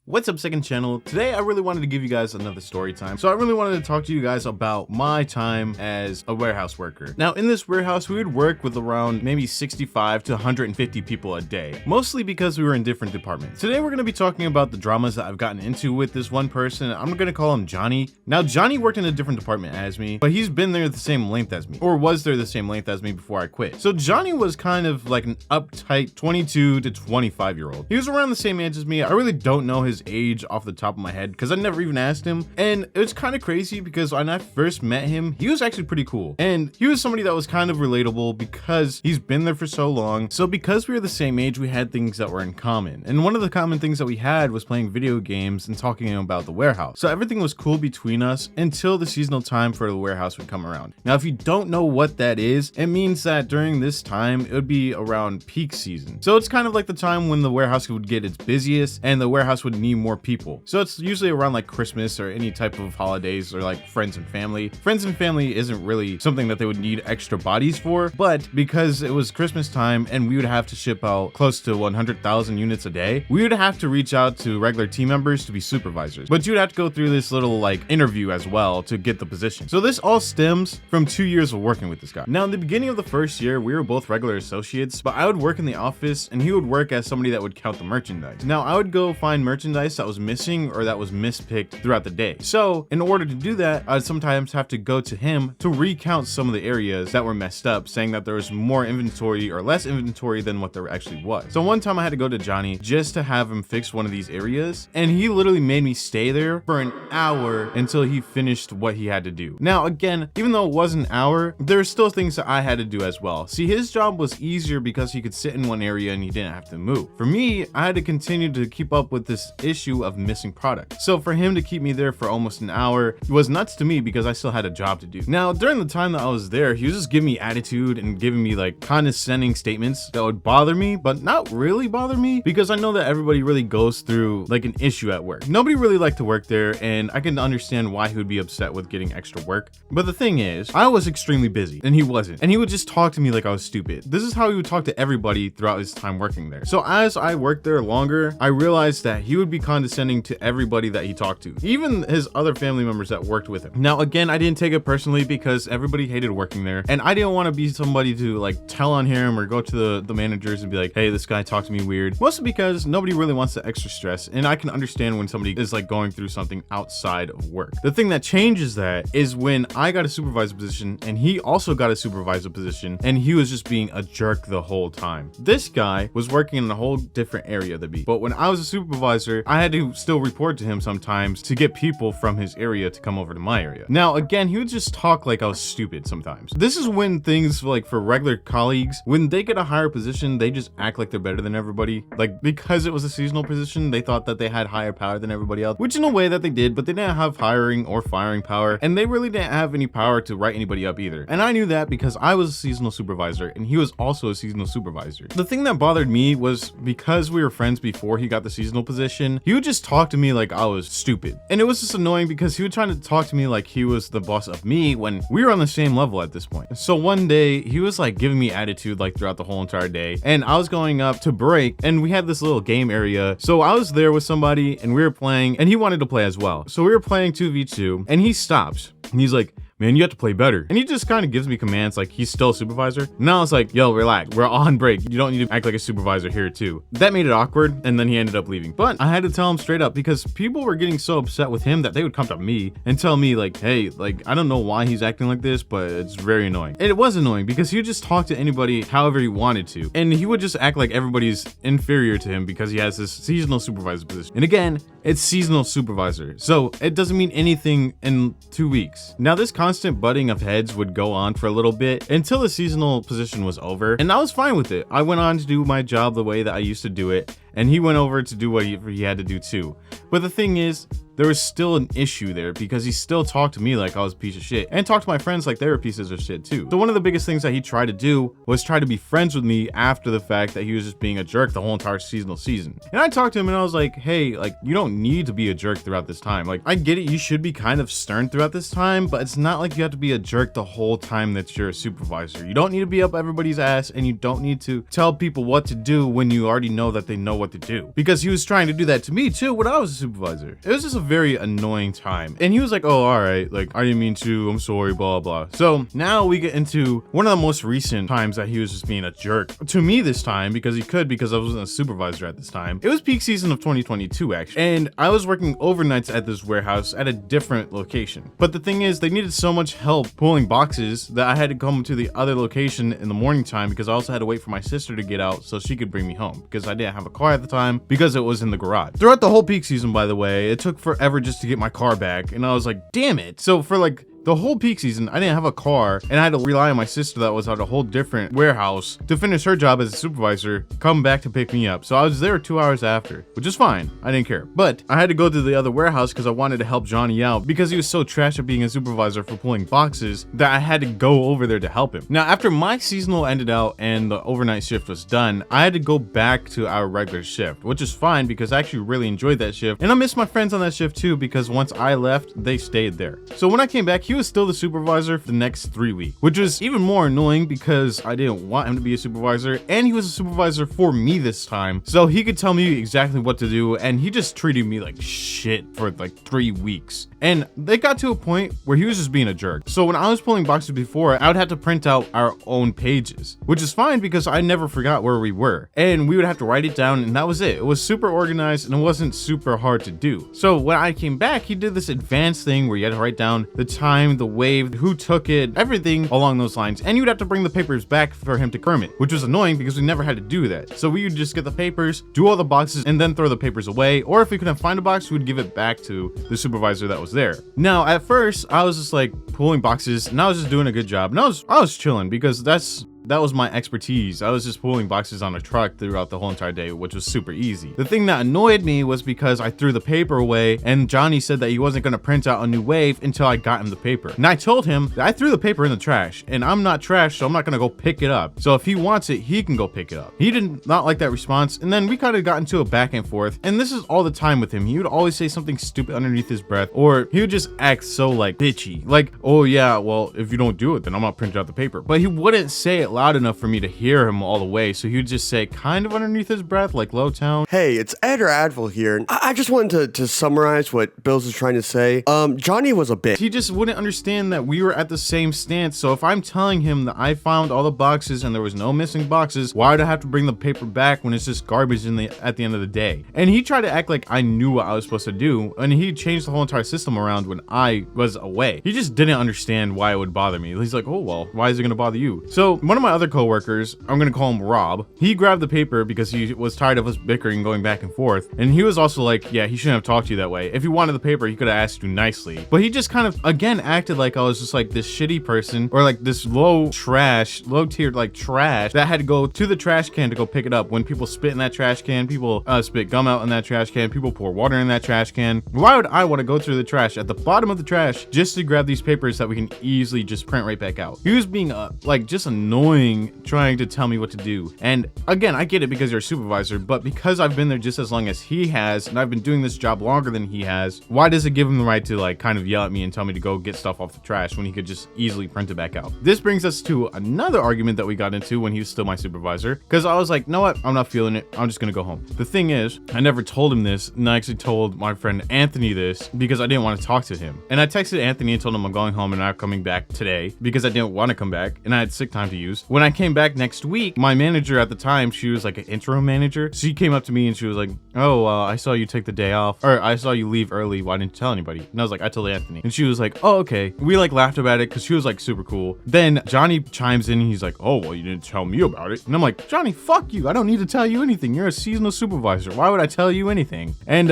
What's up, second channel? Today I really wanted to give you guys another story time. So I really wanted to talk to you guys about my time as a warehouse worker. Now in this warehouse, we would work with around maybe 65 to 150 people a day, mostly because we were in different departments. Today we're going to be talking about the dramas that I've gotten into with this one person. I'm going to call him Johnny. Now Johnny worked in a different department as me, but he's been there the same length as me, or was there the same length as me before I quit. So Johnny was kind of like an uptight 22 to 25-year-old. He was around the same age as me. I really don't know his age off the top of my head because I never even asked him, and it was kind of crazy because when I first met him, he was actually pretty cool, and he was somebody that was kind of relatable because he's been there for so long. So because we were the same age, we had things that were in common, and one of the common things that we had was playing video games and talking about the warehouse. So everything was cool between us until the seasonal time for the warehouse would come around. Now if you don't know what that is, it means that during this time it would be around peak season. So it's kind of like the time when the warehouse would get its busiest and the warehouse would need more people. So it's usually around like Christmas or any type of holidays, or like friends and family. Friends and family isn't really something that they would need extra bodies for, but because it was Christmas time and we would have to ship out close to 100,000 units a day, we would have to reach out to regular team members to be supervisors. But you'd have to go through this little like interview as well to get the position. So this all stems from 2 years of working with this guy. Now in the beginning of the first year, we were both regular associates, but I would work in the office and he would work as somebody that would count the merchandise. Now I would go find merchandise that was missing or that was mispicked throughout the day. So in order to do that, I'd sometimes have to go to him to recount some of the areas that were messed up, saying that there was more inventory or less inventory than what there actually was. So one time I had to go to Johnny just to have him fix one of these areas, and he literally made me stay there for an hour until he finished what he had to do. Now again, even though it was an hour, there were still things that I had to do as well. See, his job was easier because he could sit in one area and he didn't have to move. For me, I had to continue to keep up with this issue of missing product. So for him to keep me there for almost an hour, it was nuts to me because I still had a job to do. Now during the time that I was there, he was just giving me attitude and giving me like condescending statements that would bother me, but not really bother me because I know that everybody really goes through like an issue at work. Nobody really liked to work there, and I can understand why he would be upset with getting extra work. But the thing is, I was extremely busy and he wasn't, and he would just talk to me like I was stupid. This is how he would talk to everybody throughout his time working there. So as I worked there longer, I realized that he would be condescending to everybody that he talked to, even his other family members that worked with him. Now again, I didn't take it personally because everybody hated working there, and I didn't want to be somebody to like tell on him or go to the managers and be like, hey, this guy talked to me weird. Mostly because nobody really wants the extra stress, and I can understand when somebody is like going through something outside of work. The thing that changes that is when I got a supervisor position and he also got a supervisor position, and he was just being a jerk the whole time. This guy was working in a whole different area than me, but when I was a supervisor, I had to still report to him sometimes to get people from his area to come over to my area. Now again, he would just talk like I was stupid sometimes. This is when things like for regular colleagues, when they get a higher position, they just act like they're better than everybody. Like because it was a seasonal position, they thought that they had higher power than everybody else, which in a way that they did, but they didn't have hiring or firing power, and they really didn't have any power to write anybody up either. And I knew that because I was a seasonal supervisor and he was also a seasonal supervisor. The thing that bothered me was because we were friends before he got the seasonal position, he would just talk to me like I was stupid. And it was just annoying because he would try to talk to me like he was the boss of me when we were on the same level at this point. So one day he was like giving me attitude like throughout the whole entire day, and I was going up to break and we had this little game area. So I was there with somebody and we were playing, and he wanted to play as well. So we were playing 2v2 and he stops and he's like, man, you have to play better. And he just kind of gives me commands like he's still a supervisor. Now I was like, yo, relax, we're on break. You don't need to act like a supervisor here too. That made it awkward, and then he ended up leaving. But I had to tell him straight up because people were getting so upset with him that they would come to me and tell me like, hey, like, I don't know why he's acting like this, but it's very annoying. And it was annoying because he would just talk to anybody however he wanted to. And he would just act like everybody's inferior to him because he has this seasonal supervisor position. And again, it's seasonal supervisor, so it doesn't mean anything in 2 weeks. Now this constant butting of heads would go on for a little bit until the seasonal position was over, and I was fine with it. I went on to do my job the way that I used to do it, and he went over to do what he had to do too. But the thing is, there was still an issue there because he still talked to me like I was a piece of shit and talked to my friends like they were pieces of shit too. So one of the biggest things that he tried to do was try to be friends with me after the fact that he was just being a jerk the whole entire season. And I talked to him and I was like, hey, like, you don't need to be a jerk throughout this time. Like, I get it, you should be kind of stern throughout this time, but it's not like you have to be a jerk the whole time that you're a supervisor. You don't need to be up everybody's ass, and you don't need to tell people what to do when you already know that they know what to do. Because he was trying to do that to me too when I was a supervisor. It was just a very annoying time. And he was like, oh, all right, like, I didn't mean to, I'm sorry, blah, blah. So now we get into one of the most recent times that he was just being a jerk to me this time, because he could, because I wasn't a supervisor at this time. It was peak season of 2022 actually, and I was working overnights at this warehouse at a different location. But the thing is, they needed so much help pulling boxes that I had to come to the other location in the morning time, because I also had to wait for my sister to get out so she could bring me home, because I didn't have a car at the time because it was in the garage. Throughout the whole peak season, by the way, it took forever just to get my car back, and I was like, damn it. So for like the whole peak season, I didn't have a car, and I had to rely on my sister that was at a whole different warehouse to finish her job as a supervisor, come back to pick me up. So I was there 2 hours after, which is fine. I didn't care. But I had to go to the other warehouse because I wanted to help Johnny out, because he was so trash at being a supervisor for pulling boxes that I had to go over there to help him. Now, after my seasonal ended out and the overnight shift was done, I had to go back to our regular shift, which is fine because I actually really enjoyed that shift. And I missed my friends on that shift too, because once I left, they stayed there. So when I came back, he was still the supervisor for the next 3 weeks, which was even more annoying because I didn't want him to be a supervisor, and he was a supervisor for me this time, so he could tell me exactly what to do, and he just treated me like shit for like 3 weeks. And they got to a point where he was just being a jerk. So when I was pulling boxes before, I would have to print out our own pages, which is fine because I never forgot where we were, and we would have to write it down, and that was it. It was super organized and it wasn't super hard to do. So when I came back, he did this advanced thing where you had to write down the time, the wave, who took it, everything along those lines, and you'd have to bring the papers back for him to confirm it, which was annoying because we never had to do that. So we would just get the papers, do all the boxes, and then throw the papers away, or if we couldn't find a box, we'd give it back to the supervisor that was there. Now, at first, I was just like pulling boxes, and I was just doing a good job, and I was chilling because that was my expertise. I was just pulling boxes on a truck throughout the whole entire day, which was super easy. The thing that annoyed me was because I threw the paper away, and Johnny said that he wasn't going to print out a new wave until I got him the paper. And I told him that I threw the paper in the trash, and I'm not trash, so I'm not going to go pick it up. So if he wants it, he can go pick it up. He did not like that response, and then we kind of got into a back and forth, and this is all the time with him. He would always say something stupid underneath his breath, or he would just act so like bitchy, like, oh yeah, well, if you don't do it, then I'm not printing out the paper. But he wouldn't say it loud enough for me to hear him all the way, so he would just say kind of underneath his breath, like low tone. Hey, it's Ed or Advil here. I just wanted to summarize what Bills is trying to say. Johnny was a bitch. He just wouldn't understand that we were at the same stance. So if I'm telling him that I found all the boxes and there was no missing boxes, why would I have to bring the paper back when it's just garbage at the end of the day? And he tried to act like I knew what I was supposed to do, and he changed the whole entire system around when I was away. He just didn't understand why it would bother me. He's like, oh well, why is it gonna bother you? So one of my other coworkers, I'm gonna call him Rob, he grabbed the paper because he was tired of us bickering, going back and forth, and he was also like, yeah, he shouldn't have talked to you that way. If you wanted the paper, he could have asked you nicely. But he just kind of again acted like I was just like this shitty person, or like this low tiered like trash that had to go to the trash can to go pick it up. When people spit in that trash can, people spit gum out in that trash can, people pour water in that trash can. Why would I want to go through the trash at the bottom of the trash just to grab these papers that we can easily just print right back out? He was being like just annoying, trying to tell me what to do. And again, I get it because you're a supervisor, but because I've been there just as long as he has, and I've been doing this job longer than he has, why does it give him the right to like kind of yell at me and tell me to go get stuff off the trash when he could just easily print it back out? This brings us to another argument that we got into when he was still my supervisor, because I was like, know what, I'm not feeling it, I'm just gonna go home. The thing is, I never told him this, and I actually told my friend Anthony this because I didn't want to talk to him. And I texted Anthony and told him I'm going home and I'm coming back today because I didn't want to come back and I had sick time to use. When I came back next week, my manager at the time, she was like an interim manager, she came up to me and she was like, oh, I saw you take the day off, or I saw you leave early, why didn't you tell anybody? And I was like, I told Anthony. And she was like, oh, okay. We like laughed about it because she was like super cool. Then Johnny chimes in and he's like, oh, well, you didn't tell me about it. And I'm like, Johnny, fuck you, I don't need to tell you anything, you're a seasonal supervisor, why would I tell you anything? And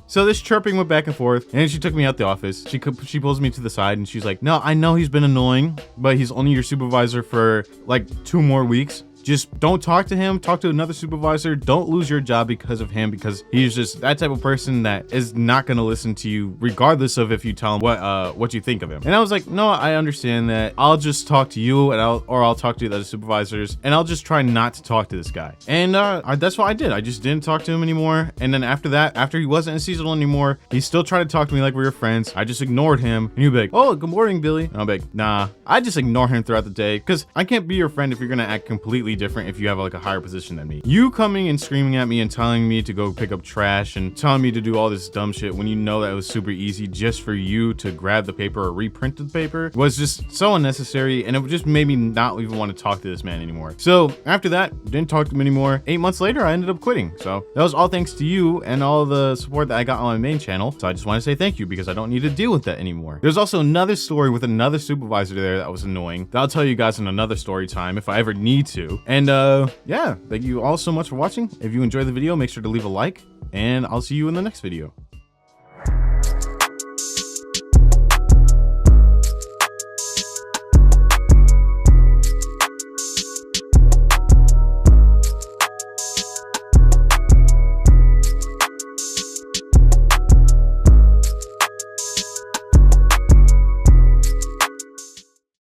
so this chirping went back and forth, and she took me out the office. She pulls me to the side and she's like, no, I know he's been annoying, but he's only your supervisor for like 2 more weeks. just don't talk to him, talk to another supervisor. Don't lose your job because of him, because he's just that type of person that is not going to listen to you regardless of if you tell him what you think of him. And I was like, no, I understand that. I'll just talk to you, and I'll talk to the other supervisors, and I'll just try not to talk to this guy. And that's what I did. I just didn't talk to him anymore. And then after that, after he wasn't in seasonal anymore, he still tried to talk to me like we were friends. I just ignored him, and he'd be like, oh, good morning, Billy. And I'll be like, nah. I just ignore him throughout the day, because I can't be your friend if you're gonna act completely different if you have like a higher position than me. You coming and screaming at me and telling me to go pick up trash and telling me to do all this dumb shit when you know that it was super easy just for you to grab the paper or reprint the paper was just so unnecessary, and it just made me not even want to talk to this man anymore. So after that, didn't talk to him anymore. 8 months later, I ended up quitting. So that was all thanks to you and all the support that I got on my main channel. So I just want to say thank you, because I don't need to deal with that anymore. There's also another story with another supervisor there that was annoying that I'll tell you guys in another story time if I ever need to. And yeah, thank you all so much for watching. If you enjoyed the video, make sure to leave a like, and I'll see you in the next video.